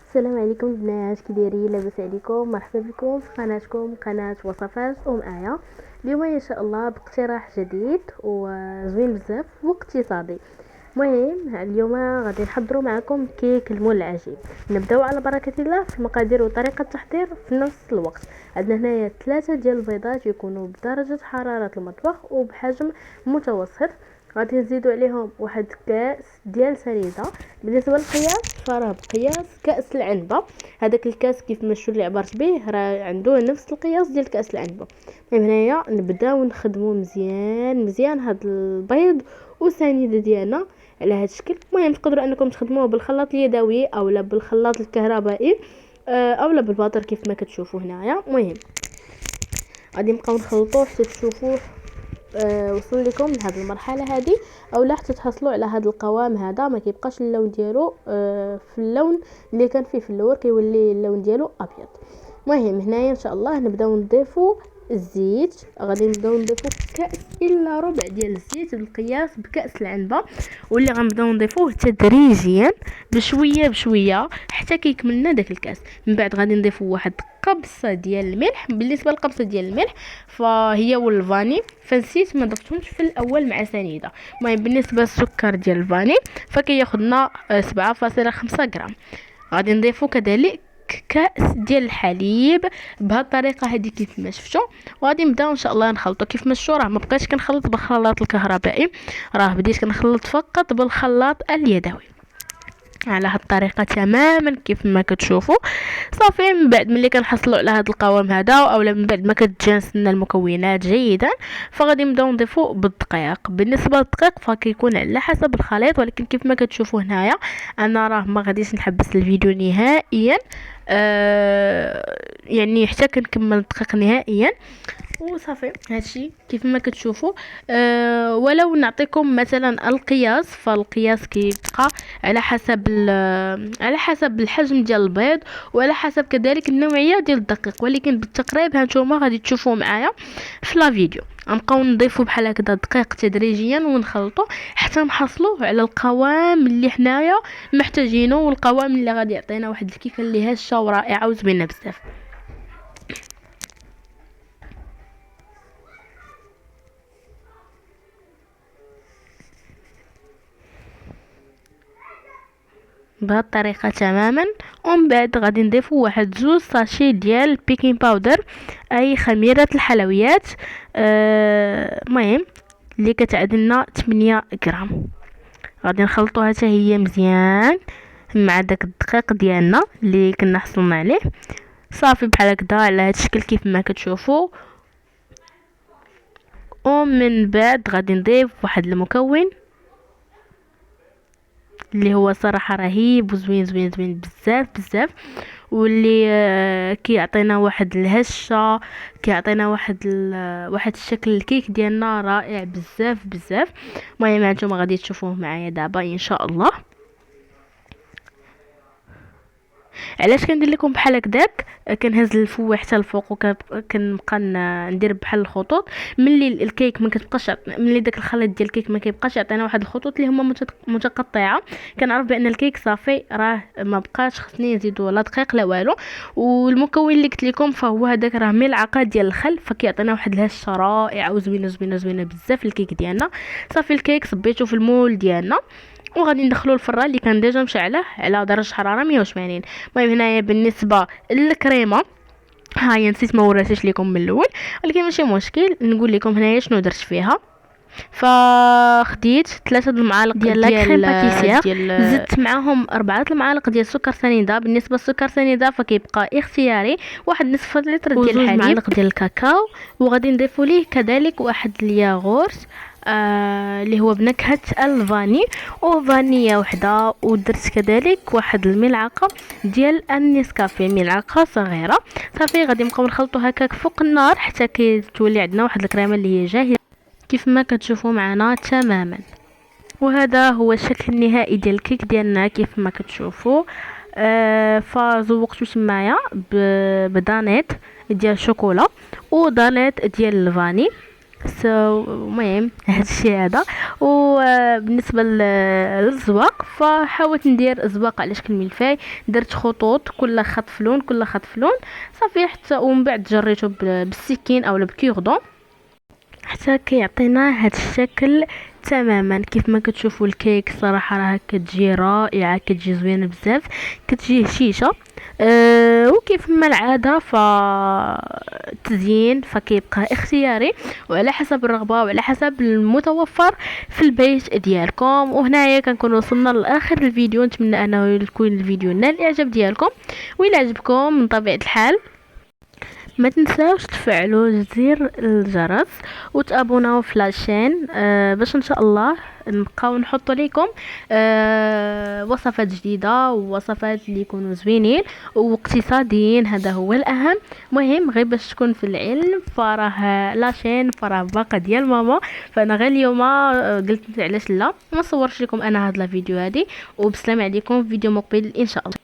السلام عليكم البنات، كي دايرين؟ لاباس عليكم؟ مرحبا بكم في قناتكم قناه وصفات آية. اليوم ان شاء الله باقتراح جديد وزوين بزاف واقتصادي. المهم اليوم غادي نحضروا معكم كيك المول العجيب. نبداو على بركه الله في المقادير وطريقه التحضير في نفس الوقت. عندنا هنايا 3 ديال البيضات يكونوا بدرجه حراره المطبخ وبحجم متوسط. غادي نزيدوا عليهم واحد كاس ديال سنيده. بالنسبه للقياس فراه بقياس كاس العنبه. هذاك الكاس كيف ما شفتوا اللي عبرت به راه عنده نفس القياس ديال كاس العنبه. هنايا نبداو نخدموا مزيان مزيان هاد البيض والسنيده ديالنا على هذا الشكل. المهم تقدروا انكم تخدموه بالخلاط اليدوي اولا بالخلاط الكهربائي اولا بالباطر كيف ما كتشوفوا هنايا. المهم غادي نبقاو نخلطوه حتى تشوفوه وصل لكم لهذه المرحله هذه اولا حتى تحصلوا على هذا القوام هذا. ما كيبقاش اللون ديالو في اللون اللي كان فيه في الاول، كيولي اللون ديالو ابيض. المهم هنايا ان شاء الله نبداو نضيفوا الزيت. غادي نبداو نضيفوا كاس الا ربع ديال الزيت بالقياس بكاس العنبه، واللي غنبداو نضيفوه تدريجيا بشويه بشويه حتى كيكملنا داك الكاس. من بعد غادي نضيفوا واحد قبصه ديال الملح. بالنسبه للقبصه ديال الملح فهي والفاني فنسيت ما ضفتهمش في الاول مع سنيده. المهم بالنسبه للسكر ديال الفاني فكياخذنا 7.5 غرام. غادي نضيفوا كذلك كاس ديال الحليب بهذه الطريقه هذه كيف ما شفتوا. وغادي نبداو ان شاء الله نخلطوا. كيف ما شفتوا راه ما بقيتش كنخلط بالخلاط الكهربائي، راه بديت كنخلط فقط بالخلاط اليدوي على هاد الطريقه تماما كيف ما كتشوفوا. صافي من بعد ملي كنحصلوا على هاد القوام هذا اولا من بعد ما كتجانس لنا المكونات جيدا فغادي نبداو نضيفوا بالدقيق. بالنسبه للدقيق فكيكون على حسب الخليط، ولكن كيف ما كتشوفوا هنايا انا راه ما غاديش نحبس الفيديو نهائيا يعني حتى كنكمل الدقيق نهائيا. وصافي هادشي كيف ما كتشوفوا. ولو نعطيكم مثلا القياس فالقياس كيبقى على حسب الحجم ديال البيض وعلى حسب كذلك النوعيه ديال الدقيق، ولكن بالتقريب هانتوما غادي تشوفوا معايا في لا فيديو. غنبقاو نضيفوا بحال هكذا الدقيق تدريجيا ونخلطوا حتى نحصلوا على القوام اللي حنايا محتاجينه، والقوام اللي غادي يعطينا واحد الكيكه اللي هشه ورائعه وزوينه بزاف. بهذه الطريقه تماما. ومن بعد غادي نضيفوا واحد 2 ساشي ديال بيكين باودر اي خميره الحلويات. المهم اللي كتعدلنا 8 غرام. غادي نخلطوها حتى هي مزيان مع داك الدقيق ديالنا اللي كنا حصلنا عليه. صافي بحال هكذا على هذا الشكل كيف ما كتشوفوا. ومن بعد غادي نضيف واحد المكون اللي هو صراحه رهيب وزوين زوين زوين بزاف بزاف، واللي كيعطينا واحد الهشه، كيعطينا واحد الشكل الكيك ديالنا رائع بزاف بزاف. المهم هانتوما غادي تشوفوه معايا دابا ان شاء الله. علاش كندير لكم بحال هكداك كنهز الفوي حتى الفوق وكنبقى ندير بحال الخطوط ملي الكيك ما كتبقاش ملي داك الخليط ديال الكيك ما كيبقاش يعطينا واحد الخطوط اللي هما متقطعه، كنعرف بان الكيك صافي راه ما بقاش خصني نزيدو لا دقيق لا والو. والمكون اللي قلت لكم فهو هذاك راه ملعقه ديال الخل فكيعطينا واحد الهشه رائعه وزوينه زوينه زوينه بزاف الكيك ديالنا. صافي الكيك صبيتو في المول ديالنا وغادي ندخلو الفران اللي كان ديجا مشعله على درجه حراره 180. المهم هنايا بالنسبه للكريمه هاي نسيت ما وريتش لكم من الاول، ولكن ماشي مشكل نقول لكم هنايا شنو درت فيها. فخديت 3 المعالق ديال كريم باتيسير، زدت معاهم 4 المعالق ديال سكر سنيده. بالنسبه للسكر سنيده فكيبقى اختياري، واحد نصف لتر ديال الحليب، معالق ديال الكاكاو. وغادي نضيفوا ليه كذلك واحد الياغورت اللي هو بنكهه الفاني وفانيا وحده. ودرت كذلك واحد الملعقه ديال النسكافيه، ملعقه صغيره. صافي غادي نبقاو نخلطوا هكاك فوق النار حتى كتولي عندنا واحد الكريمه اللي هي جاهزه كيف ما كتشوفوا معنا تماما. وهذا هو الشكل النهائي ديال الكيك ديالنا كيف ما كتشوفوا. فزوقتو تمايا بدانيت ديال الشوكولا ودانيت ديال الفاني. المهم هادشي هذا. وبالنسبه للزواق فحاولت ندير زواق على شكل ملفاي، درت خطوط كل خط في لون كل خط في لون صافي حتى، ومن بعد جريته بالسكين او بكيردون حتى كيعطينا هاد الشكل تماما كيف ما كتشوفوا. الكيك صراحه راه كتجي رائعه، كتجي زوينه بزاف، كتجي هشيشه. وكيف ما العاده فالتزيين فكيبقى اختياري وعلى حسب الرغبه وعلى حسب المتوفر في البيت ديالكم. وهنايا كنكون وصلنا لاخر الفيديو، نتمنى انه يكون الفيديو نال الاعجاب ديالكم. وإلا عجبكم من طبيعه الحال ما تنساوش تفعلوا زر الجرس وتابوناو في لاشين باش ان شاء الله نبقاو نحط لكم وصفات جديده ووصفات اللي يكونوا زوينين واقتصاديين، هذا هو الاهم. مهم غير باش تكون في العلم فراه لاشين فراه باقه ديال ماما، فانا غير اليوم قلت علاش لا ما صورش لكم انا هاد الفيديو هذه. وبسلام عليكم، فيديو مقبل ان شاء الله.